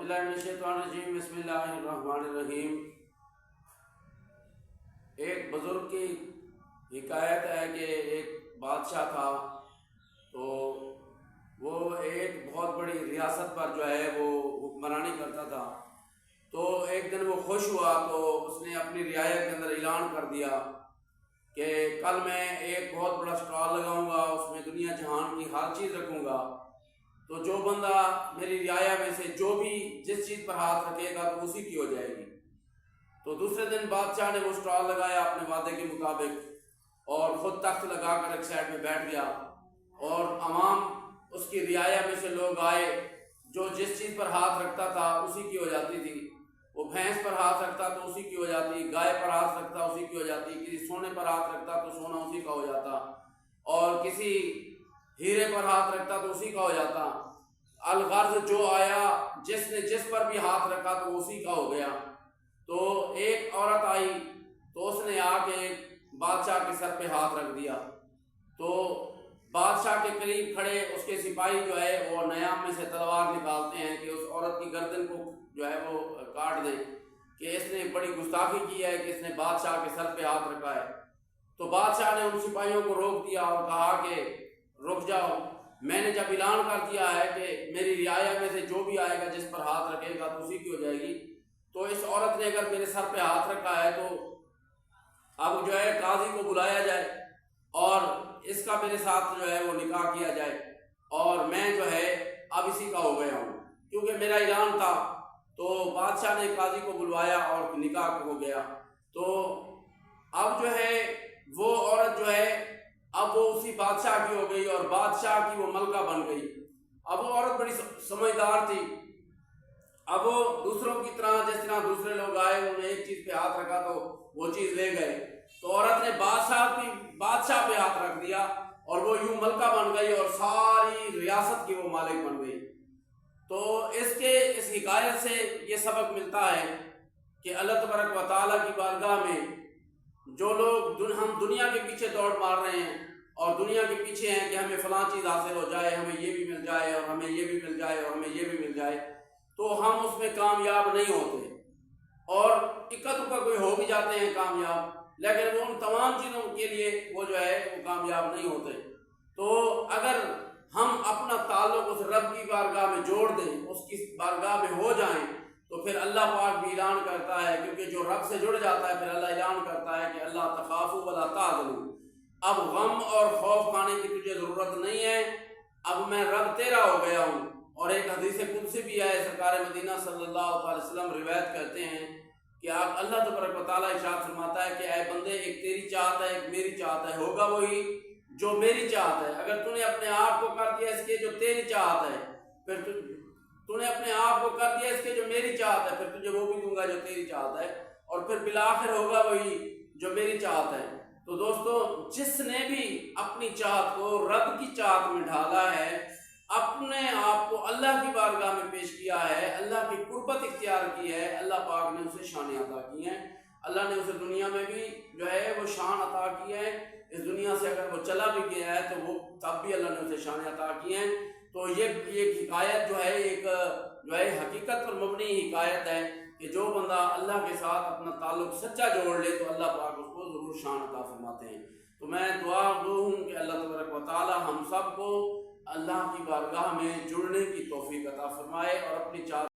باللہ من الشیطان الرجیم بسم اللہ الرحمن الرحیم۔ ایک بزرگ کی حکایت ہے کہ ایک بادشاہ تھا، تو وہ ایک بہت بڑی ریاست پر جو ہے وہ حکمرانی کرتا تھا۔ تو ایک دن وہ خوش ہوا تو اس نے اپنی رعایا کے اندر اعلان کر دیا کہ کل میں ایک بہت بڑا اسٹال لگاؤں گا، اس میں دنیا جہان کی ہر چیز رکھوں گا، تو جو بندہ میری رعایا میں سے جو بھی جس چیز پر ہاتھ رکھے گا تو اسی کی ہو جائے گی۔ تو دوسرے دن بادشاہ نے وہ اسٹال لگایا اپنے وعدے کے مطابق، اور خود تخت لگا کر ایک سائڈ میں بیٹھ گیا، اور عوام اس کی رعایا میں سے لوگ آئے، جو جس چیز پر ہاتھ رکھتا تھا اسی کی ہو جاتی تھی۔ وہ بھینس پر ہاتھ رکھتا تو اسی کی ہو جاتی، گائے پر ہاتھ رکھتا اسی کی ہو جاتی، کسی سونے پر ہاتھ رکھتا تو سونا اسی کا ہو جاتا، اور کسی ہیرے پر ہاتھ رکھتا تو اسی کا ہو جاتا۔ الغرض جو آیا، جس نے جس پر بھی ہاتھ رکھا تو اسی کا ہو گیا۔ تو ایک عورت آئی تو اس نے آ کے بادشاہ کے سر پہ ہاتھ رکھ دیا، تو بادشاہ کے قریب کھڑے اس کے سپاہی جو ہے وہ نیام میں سے تلوار نکالتے ہیں کہ اس عورت کی گردن کو جو ہے وہ کاٹ دیں کہ اس نے بڑی گستاخی کی ہے کہ اس نے بادشاہ کے سر پہ ہاتھ رکھا ہے۔ تو بادشاہ نے ان سپاہیوں کو روک دیا اور کہا کہ رک جاؤ، میں نے جب اعلان کر دیا ہے کہ میری رعایا میں سے جو بھی آئے گا جس پر ہاتھ رکھے گا تو اسی کی ہو جائے گی، تو اس عورت نے اگر میرے سر پہ ہاتھ رکھا ہے تو اب جو ہے قاضی کو بلایا جائے اور اس کا میرے ساتھ جو ہے وہ نکاح کیا جائے، اور میں جو ہے اب اسی کا ہو گیا ہوں کیونکہ میرا اعلان تھا۔ تو بادشاہ نے قاضی کو بلوایا اور نکاح ہو گیا۔ تو اب جو ہے وہ عورت جو ہے اب وہ اسی بادشاہ کی ہو گئی اور بادشاہ کی وہ ملکہ بن گئی۔ اب وہ عورت بڑی سمجھدار تھی، اب وہ دوسروں کی طرح جس طرح دوسرے لوگ آئے انہوں نے ایک چیز پہ ہاتھ رکھا تو وہ چیز لے گئے، تو عورت نے بادشاہ پہ ہاتھ رکھ دیا اور وہ یوں ملکہ بن گئی اور ساری ریاست کی وہ مالک بن گئی۔ تو اس حکایت سے یہ سبق ملتا ہے کہ اللہ تبارک و تعالیٰ کی بارگاہ میں جو لوگ ہم دنیا کے پیچھے دوڑ مار رہے ہیں اور دنیا کے پیچھے ہیں کہ ہمیں فلاں چیز حاصل ہو جائے، ہمیں یہ بھی مل جائے اور ہمیں یہ بھی مل جائے اور ہمیں یہ بھی مل جائے، تو ہم اس میں کامیاب نہیں ہوتے، اور اکا دکا کوئی ہو بھی جاتے ہیں کامیاب، لیکن وہ ان تمام چیزوں کے لیے وہ جو ہے وہ کامیاب نہیں ہوتے۔ تو اگر ہم اپنا تعلق اس رب کی بارگاہ میں جوڑ دیں، اس کی بارگاہ میں ہو جائیں، تو پھر اللہ پاک بھی اعلان کرتا ہے، کیونکہ جو رب سے جڑ جاتا ہے پھر اللہ اعلان کرتا ہے کہ اللہ تخافوا ولا تحزنوا، اب غم اور خوف کھانے کی تجھے ضرورت نہیں ہے، اب میں رب تیرا ہو گیا ہوں۔ اور ایک حدیث قدسی بھی ہے، سرکار مدینہ صلی اللہ علیہ وسلم روایت کرتے ہیں کہ آپ اللہ تبارک و تعالیٰ ارشاد فرماتا ہے کہ اے بندے، ایک تیری چاہت ہے ایک میری چاہت ہے، ہوگا وہی جو میری چاہت ہے۔ اگر تو نے اپنے آپ کو کر دیا اس کے جو تیری چاہت ہے، پھر تو نے اپنے آپ کو کر دیا اس کے جو میری چاہت ہے، پھر تجھے وہ بھی دوں گا جو تیری چاہت ہے، اور پھر بالآخر ہوگا وہی جو میری چاہت ہے۔ تو دوستو، جس نے بھی اپنی چاہت کو رب کی چاہت میں ڈھالا ہے، اپنے آپ کو اللہ کی بارگاہ میں پیش کیا ہے، اللہ کی قربت اختیار کی ہے، اللہ پاک نے اسے شان عطا کی ہیں۔ اللہ نے اسے دنیا میں بھی جو ہے وہ شان عطا کی ہے، اس دنیا سے اگر وہ چلا بھی گیا ہے تو وہ تب بھی اللہ نے اسے شان عطا کی ہیں۔ تو یہ ایک حکایت جو ہے ایک جو ہے حقیقت پر مبنی حکایت ہے کہ جو بندہ اللہ کے ساتھ اپنا تعلق سچا جوڑ لے تو اللہ پاک اس کو ضرور شان عطا فرماتے ہیں۔ تو میں دعا گو ہوں کہ اللہ تبارک و تعالی ہم سب کو اللہ کی بارگاہ میں جڑنے کی توفیق عطا فرمائے اور اپنی چاہت